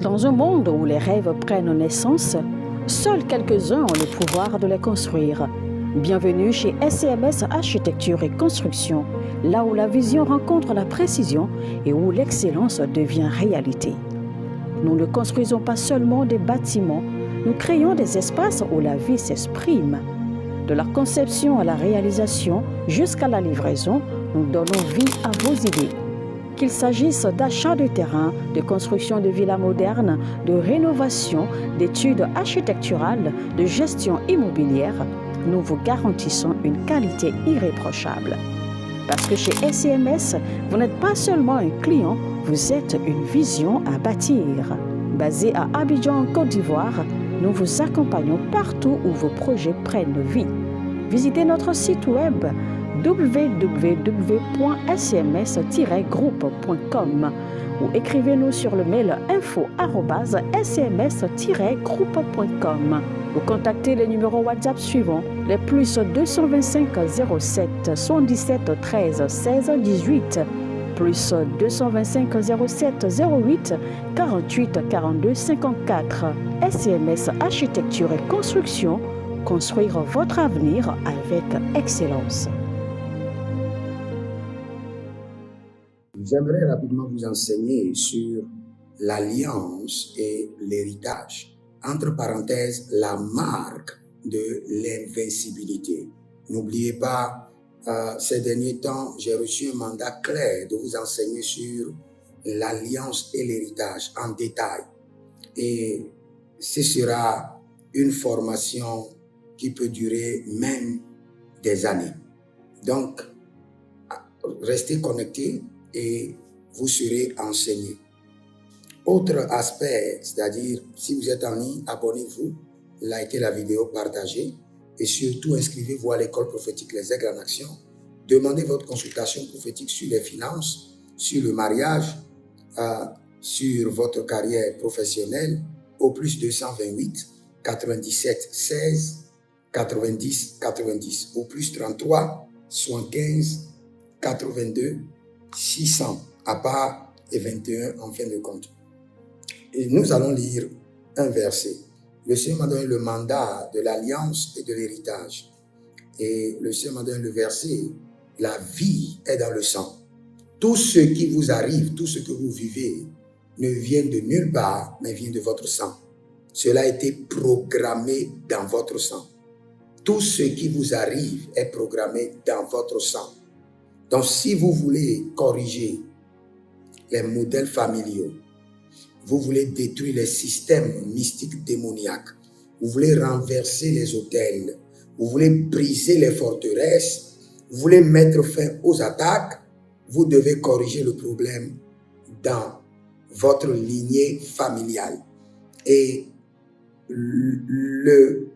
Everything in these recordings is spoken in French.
Dans un monde où les rêves prennent naissance, seuls quelques-uns ont le pouvoir de les construire. Bienvenue chez SCMS Architecture et Construction, là où la vision rencontre la précision et où l'excellence devient réalité. Nous ne construisons pas seulement des bâtiments, nous créons des espaces où la vie s'exprime. De la conception à la réalisation jusqu'à la livraison, nous donnons vie à vos idées. Qu'il s'agisse d'achat de terrain, de construction de villas modernes, de rénovation, d'études architecturales, de gestion immobilière, nous vous garantissons une qualité irréprochable. Parce que chez SCMS, vous n'êtes pas seulement un client, vous êtes une vision à bâtir. Basé à Abidjan, en Côte d'Ivoire, nous vous accompagnons partout où vos projets prennent vie. Visitez notre site web www.scms-groupe.com ou écrivez-nous sur le mail info@scms-groupe.com ou contactez les numéros WhatsApp suivants, les plus 225 07 77 13 16 18, plus 225 07 08 48 42 54. SCMS Architecture et Construction, construire votre avenir avec excellence. J'aimerais rapidement vous enseigner sur l'alliance et l'héritage. Entre parenthèses, la marque de l'invincibilité. N'oubliez pas, ces derniers temps, j'ai reçu un mandat clair de vous enseigner sur l'alliance et l'héritage en détail. Et ce sera une formation qui peut durer même des années. Donc, restez connectés et vous serez enseigné. Autre aspect, c'est-à-dire si vous êtes en ligne, abonnez-vous, likez la vidéo, partagez et surtout inscrivez-vous à l'école prophétique Les Aigles en Action. Demandez votre consultation prophétique sur les finances, sur le mariage, sur votre carrière professionnelle au plus 228 97 16 90 90 au plus 33 75 82 600 à part et 21 en fin de compte. Et nous allons lire un verset. Le Seigneur m'a donné le mandat de l'alliance et de l'héritage. Et le Seigneur m'a donné le verset, la vie est dans le sang. Tout ce qui vous arrive, tout ce que vous vivez, ne vient de nulle part, mais vient de votre sang. Cela a été programmé dans votre sang. Tout ce qui vous arrive est programmé dans votre sang. Donc, si vous voulez corriger les modèles familiaux, vous voulez détruire les systèmes mystiques démoniaques, vous voulez renverser les autels, vous voulez briser les forteresses, vous voulez mettre fin aux attaques, vous devez corriger le problème dans votre lignée familiale. Et le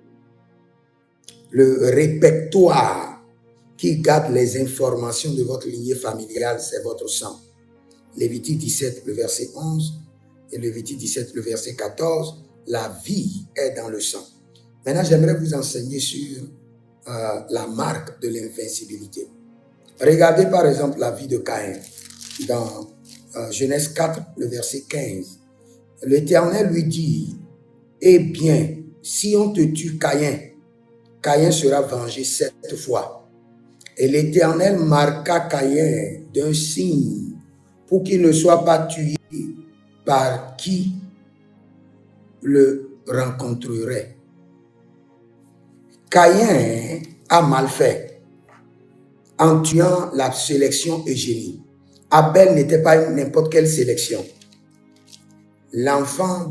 répertoire qui garde les informations de votre lignée familiale, c'est votre sang. Lévitique 17, le verset 11, et Lévitique 17, le verset 14, la vie est dans le sang. Maintenant, j'aimerais vous enseigner sur la marque de l'invincibilité. Regardez par exemple la vie de Caïn dans Genèse 4, le verset 15. L'Éternel lui dit, « Eh bien, si on te tue Caïn, Caïn sera vengé 7 fois. » Et l'Éternel marqua Caïn d'un signe pour qu'il ne soit pas tué par qui le rencontrerait. Caïn a mal fait en tuant la sélection eugénie. Abel n'était pas n'importe quelle sélection. L'enfant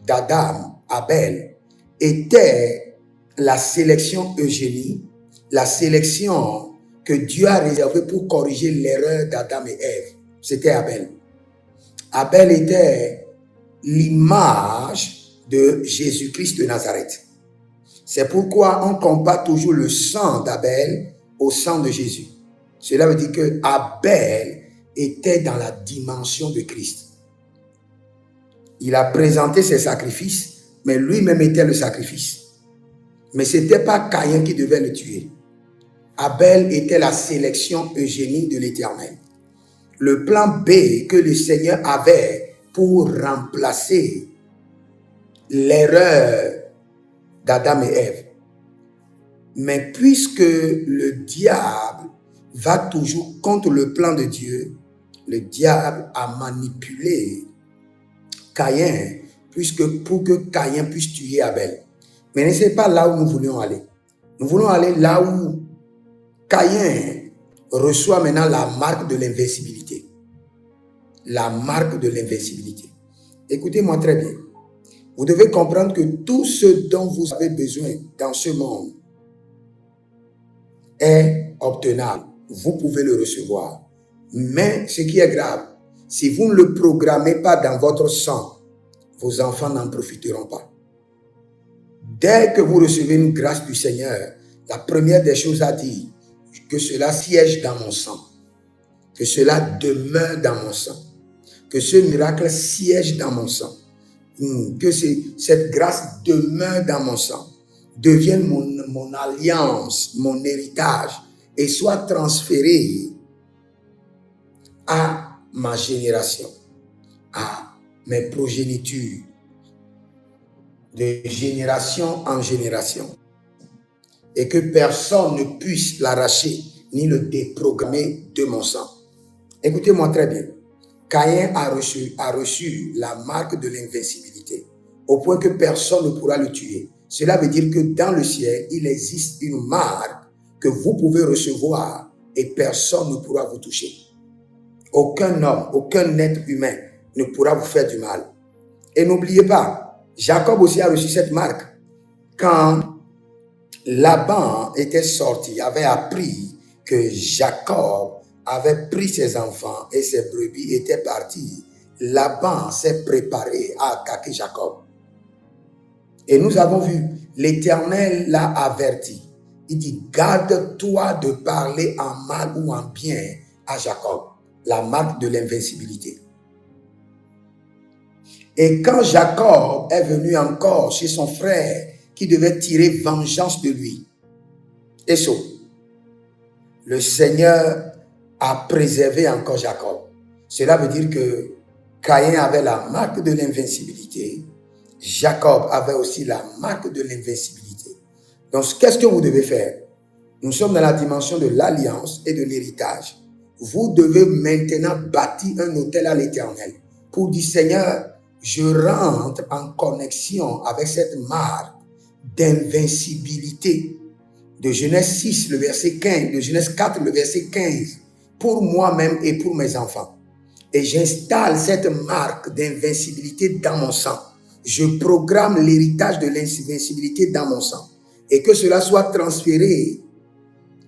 d'Adam, Abel, était la sélection eugénie, la sélection que Dieu a réservée pour corriger l'erreur d'Adam et Ève. C'était Abel. Abel était l'image de Jésus-Christ de Nazareth. C'est pourquoi on compare toujours le sang d'Abel au sang de Jésus. Cela veut dire que Abel était dans la dimension de Christ. Il a présenté ses sacrifices, mais lui-même était le sacrifice. Mais ce n'était pas Caïn qui devait le tuer. Abel était la sélection eugénique de l'Éternel. Le plan B que le Seigneur avait pour remplacer l'erreur d'Adam et Ève. Mais puisque le diable va toujours contre le plan de Dieu, le diable a manipulé Caïn pour que Caïn puisse tuer Abel. Mais ce n'est pas là où nous voulions aller. Nous voulons aller là où Caïn reçoit maintenant la marque de l'invincibilité. La marque de l'invincibilité. Écoutez-moi très bien. Vous devez comprendre que tout ce dont vous avez besoin dans ce monde est obtenable. Vous pouvez le recevoir. Mais ce qui est grave, si vous ne le programmez pas dans votre sang, vos enfants n'en profiteront pas. Dès que vous recevez une grâce du Seigneur, la première des choses à dire, que cela siège dans mon sang, que cela demeure dans mon sang, que ce miracle siège dans mon sang, que cette grâce demeure dans mon sang, devienne mon alliance, mon héritage, et soit transférée à ma génération, à mes progénitures, de génération en génération, et que personne ne puisse l'arracher ni le déprogrammer de mon sang. Écoutez-moi très bien. Caïn a reçu la marque de l'invincibilité, au point que personne ne pourra le tuer. Cela veut dire que dans le ciel, il existe une marque que vous pouvez recevoir et personne ne pourra vous toucher. Aucun homme, aucun être humain ne pourra vous faire du mal. Et n'oubliez pas, Jacob aussi a reçu cette marque. Quand Laban était sorti, avait appris que Jacob avait pris ses enfants et ses brebis était parti, Laban s'est préparé à attaquer Jacob. Et nous avons vu, l'Éternel l'a averti. Il dit, garde-toi de parler en mal ou en bien à Jacob. La marque de l'invincibilité. Et quand Jacob est venu encore chez son frère qui devait tirer vengeance de lui, Esau, le Seigneur a préservé encore Jacob. Cela veut dire que Caïn avait la marque de l'invincibilité. Jacob avait aussi la marque de l'invincibilité. Donc, qu'est-ce que vous devez faire? Nous sommes dans la dimension de l'alliance et de l'héritage. Vous devez maintenant bâtir un autel à l'Éternel pour dire, Seigneur, je rentre en connexion avec cette marque d'invincibilité de Genèse 6, le verset 15, de Genèse 4, le verset 15, pour moi-même et pour mes enfants. Et j'installe cette marque d'invincibilité dans mon sang. Je programme l'héritage de l'invincibilité dans mon sang. Et que cela soit transféré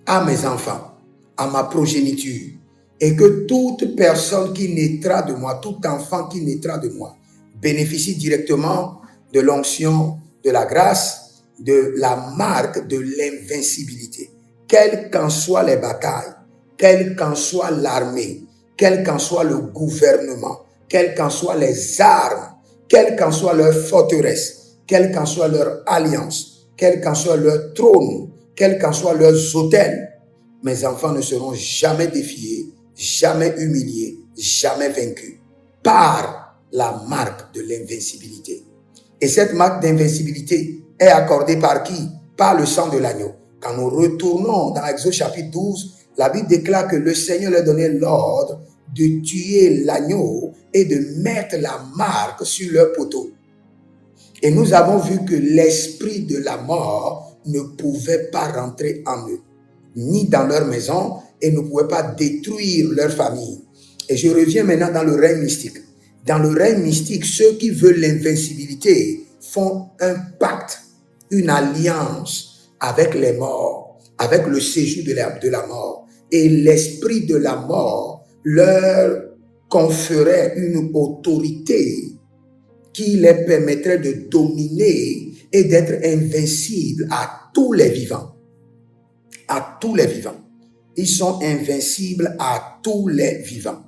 à mes enfants, à ma progéniture. Et que toute personne qui naîtra de moi, tout enfant qui naîtra de moi, bénéficie directement de l'onction, de la grâce, de la marque de l'invincibilité. Quelles qu'en soient les batailles, quelle qu'en soit l'armée, quel qu'en soit le gouvernement, quelles qu'en soient les armes, quelle qu'en soit leur forteresse, quelle qu'en soit leur alliance, quel qu'en soit leur trône, quels qu'en soient leurs autels, mes enfants ne seront jamais défiés, jamais humiliés, jamais vaincus par la marque de l'invincibilité. Et cette marque d'invincibilité est accordée par qui? Par le sang de l'agneau. Quand nous retournons dans Exode chapitre 12, la Bible déclare que le Seigneur leur donnait l'ordre de tuer l'agneau et de mettre la marque sur leur poteau. Et nous avons vu que l'esprit de la mort ne pouvait pas rentrer en eux, ni dans leur maison, et ne pouvait pas détruire leur famille. Et je reviens maintenant dans le règne mystique. Dans le règne mystique, ceux qui veulent l'invincibilité font un pacte, une alliance avec les morts, avec le séjour de la mort. Et l'esprit de la mort leur conférait une autorité qui les permettrait de dominer et d'être invincibles à tous les vivants. À tous les vivants. Ils sont invincibles à tous les vivants.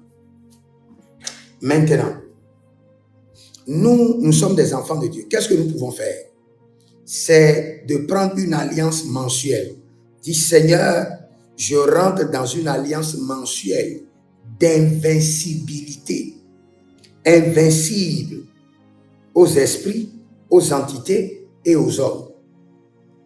Maintenant, nous sommes des enfants de Dieu. Qu'est-ce que nous pouvons faire? C'est de prendre une alliance mensuelle. Dis, Seigneur, je rentre dans une alliance mensuelle d'invincibilité invincible aux esprits, aux entités et aux hommes.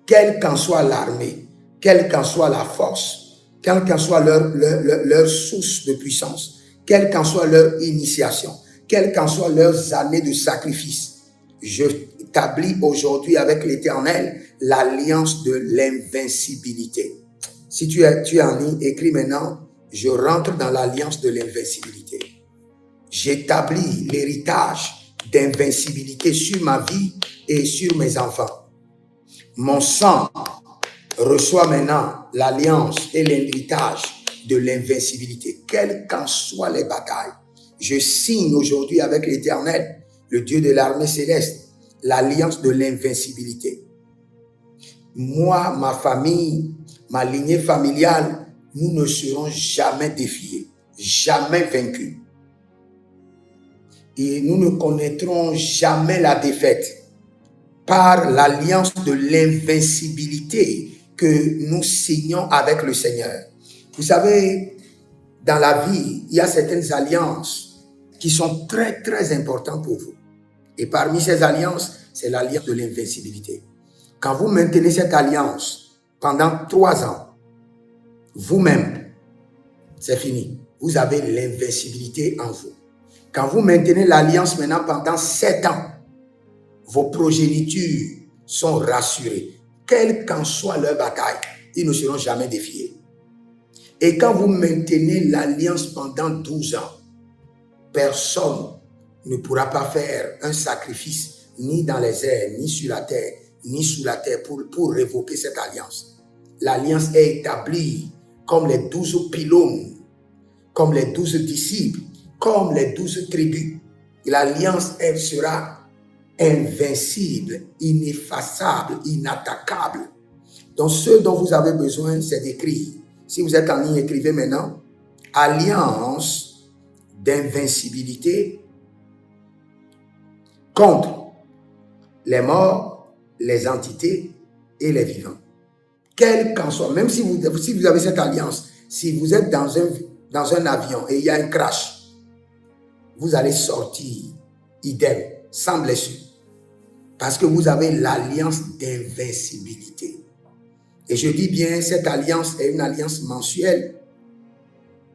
Quelle qu'en soit l'armée, quelle qu'en soit la force, quelle qu'en soit leur source de puissance, quelle qu'en soit leur initiation, quelles qu'en soient leurs années de sacrifice, je établis aujourd'hui avec l'Éternel l'alliance de l'invincibilité. Si tu es en ligne, écris maintenant, je rentre dans l'alliance de l'invincibilité. J'établis l'héritage d'invincibilité sur ma vie et sur mes enfants. Mon sang reçoit maintenant l'alliance et l'héritage de l'invincibilité, quelles qu'en soient les batailles. Je signe aujourd'hui avec l'Éternel, le Dieu de l'armée céleste, l'alliance de l'invincibilité. Moi, ma famille, ma lignée familiale, nous ne serons jamais défiés, jamais vaincus. Et nous ne connaîtrons jamais la défaite par l'alliance de l'invincibilité que nous signons avec le Seigneur. Vous savez, dans la vie, il y a certaines alliances qui sont très, très importantes pour vous. Et parmi ces alliances, c'est l'alliance de l'invincibilité. Quand vous maintenez cette alliance pendant 3 ans, vous-même, c'est fini. Vous avez l'invincibilité en vous. Quand vous maintenez l'alliance maintenant pendant 7 ans, vos progénitures sont rassurées. Quelle qu'en soit leur bataille, ils ne seront jamais défiés. Et quand vous maintenez l'alliance pendant 12 ans, personne ne pourra pas faire un sacrifice ni dans les airs, ni sur la terre, ni sous la terre pour révoquer cette alliance. L'alliance est établie comme les 12 pylônes, comme les 12 disciples, comme les 12 tribus. L'alliance, elle sera invincible, ineffaçable, inattaquable. Donc, ce dont vous avez besoin, c'est d'écrire. Si vous êtes en ligne, écrivez maintenant. Alliance d'invincibilité contre les morts, les entités et les vivants. Quel qu'en soit, même si vous avez cette alliance, si vous êtes dans un avion et il y a un crash, vous allez sortir idem, sans blessure. Parce que vous avez l'alliance d'invincibilité. Et je dis bien, cette alliance est une alliance mensuelle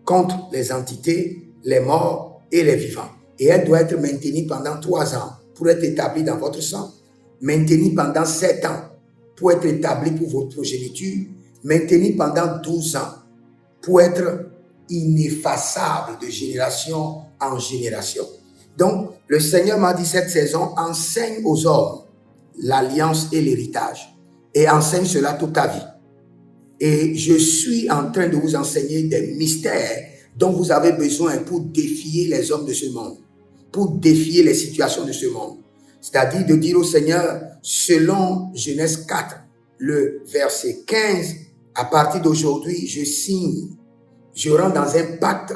contre les entités, les morts et les vivants. Et elle doit être maintenue pendant 3 ans pour être établie dans votre sang. Maintenue pendant 7 ans pour être établie pour votre progéniture. Maintenue pendant 12 ans pour être ineffaçable de génération en génération. Donc, le Seigneur m'a dit cette saison, enseigne aux hommes l'alliance et l'héritage. Et enseigne cela toute ta vie. Et je suis en train de vous enseigner des mystères dont vous avez besoin pour défier les hommes de ce monde, pour défier les situations de ce monde. C'est-à-dire de dire au Seigneur, selon Genèse 4, le verset 15, à partir d'aujourd'hui, je signe, je rentre dans un pacte,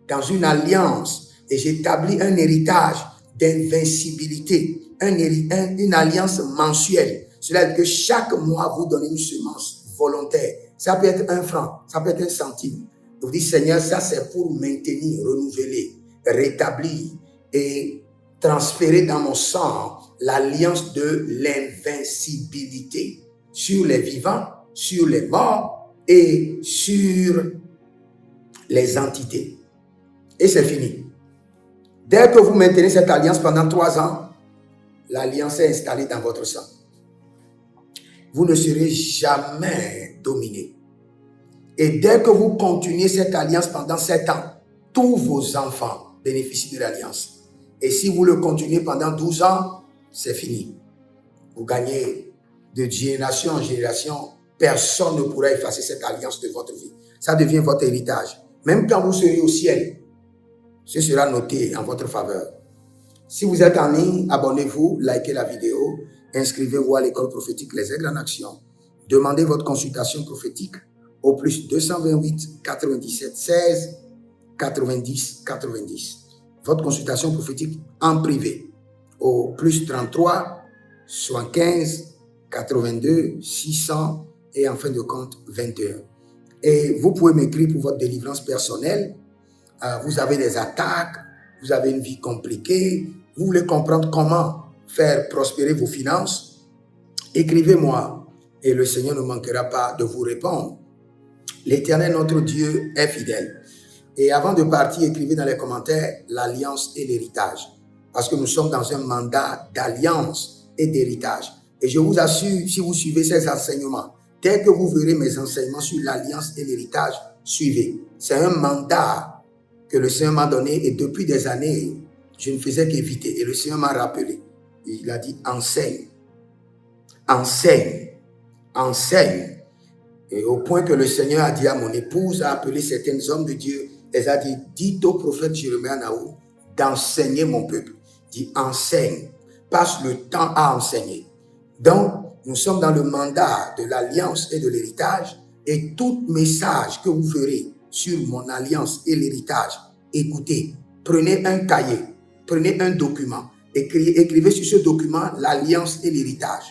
dans une alliance, et j'établis un héritage d'invincibilité, une alliance mensuelle. Cela veut dire que chaque mois, vous donnez une semence volontaire. Ça peut être 1 franc, ça peut être 1 centime. Vous dites, Seigneur, ça c'est pour maintenir, renouveler, rétablir et transférer dans mon sang l'alliance de l'invincibilité sur les vivants, sur les morts et sur les entités. Et c'est fini. Dès que vous maintenez cette alliance pendant 3 ans, l'alliance est installée dans votre sang. Vous ne serez jamais dominé. Et dès que vous continuez cette alliance pendant 7 ans, tous vos enfants bénéficient de l'alliance. Et si vous le continuez pendant 12 ans, c'est fini. Vous gagnez de génération en génération. Personne ne pourra effacer cette alliance de votre vie. Ça devient votre héritage. Même quand vous serez au ciel, ce sera noté en votre faveur. Si vous êtes en ligne, abonnez-vous, likez la vidéo, inscrivez-vous à l'école prophétique Les Aigles en Action. Demandez votre consultation prophétique au plus 228 97 16 90 90. Votre consultation prophétique en privé au plus 33 75 82 600 et en fin de compte 21. Et vous pouvez m'écrire pour votre délivrance personnelle. Vous avez des attaques, vous avez une vie compliquée, vous voulez comprendre comment faire prospérer vos finances, écrivez-moi et le Seigneur ne manquera pas de vous répondre. L'Éternel, notre Dieu, est fidèle. Et avant de partir, écrivez dans les commentaires l'alliance et l'héritage. Parce que nous sommes dans un mandat d'alliance et d'héritage. Et je vous assure, si vous suivez ces enseignements, dès que vous verrez mes enseignements sur l'alliance et l'héritage, suivez. C'est un mandat que le Seigneur m'a donné et depuis des années, je ne faisais qu'éviter. Et le Seigneur m'a rappelé. Il a dit, enseigne, enseigne, enseigne. Et au point que le Seigneur a dit à mon épouse, a appelé certains hommes de Dieu, elle a dit, dites au prophète Jérémie Naou d'enseigner mon peuple. Dit, enseigne, passe le temps à enseigner. Donc, nous sommes dans le mandat de l'alliance et de l'héritage et tout message que vous ferez sur mon alliance et l'héritage, écoutez, prenez un cahier, prenez un document, écrivez sur ce document l'alliance et l'héritage.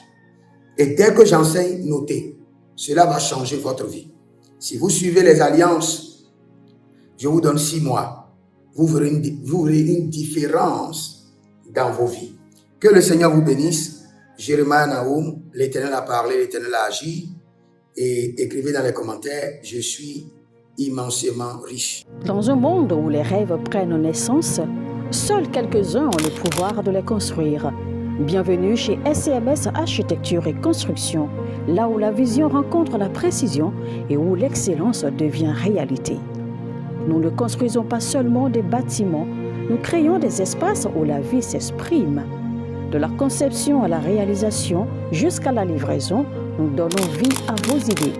Et dès que j'enseigne, notez, cela va changer votre vie. Si vous suivez les alliances, je vous donne 6 mois, vous verrez une différence dans vos vies. Que le Seigneur vous bénisse. Jérémie Naoum, l'Éternel a parlé, l'Éternel a agi. Et écrivez dans les commentaires, je suis immensément riche. Dans un monde où les rêves prennent naissance, seuls quelques-uns ont le pouvoir de les construire. Bienvenue chez SCMS Architecture et Construction, là où la vision rencontre la précision et où l'excellence devient réalité. Nous ne construisons pas seulement des bâtiments, nous créons des espaces où la vie s'exprime. De la conception à la réalisation jusqu'à la livraison, nous donnons vie à vos idées.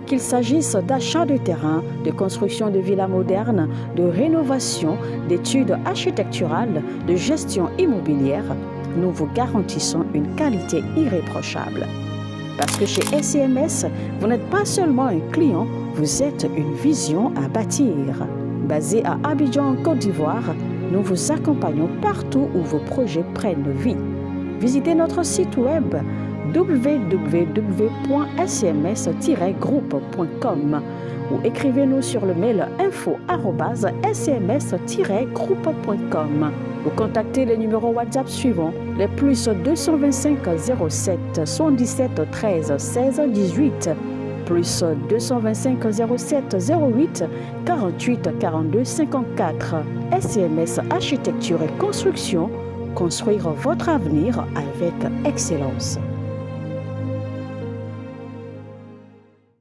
Qu'il s'agisse d'achat de terrain, de construction de villas modernes, de rénovation, d'études architecturales, de gestion immobilière, nous vous garantissons une qualité irréprochable. Parce que chez SCMS, vous n'êtes pas seulement un client, vous êtes une vision à bâtir. Basé à Abidjan, en Côte d'Ivoire, nous vous accompagnons partout où vos projets prennent vie. Visitez notre site web www.scms-groupe.com ou écrivez-nous sur le mail info@scms-groupe.com ou contactez les numéros WhatsApp suivants, les plus 225 07 77 13 16 18, plus 225 07 08 48 42 54. SCMS Architecture et Construction, construire votre avenir avec excellence.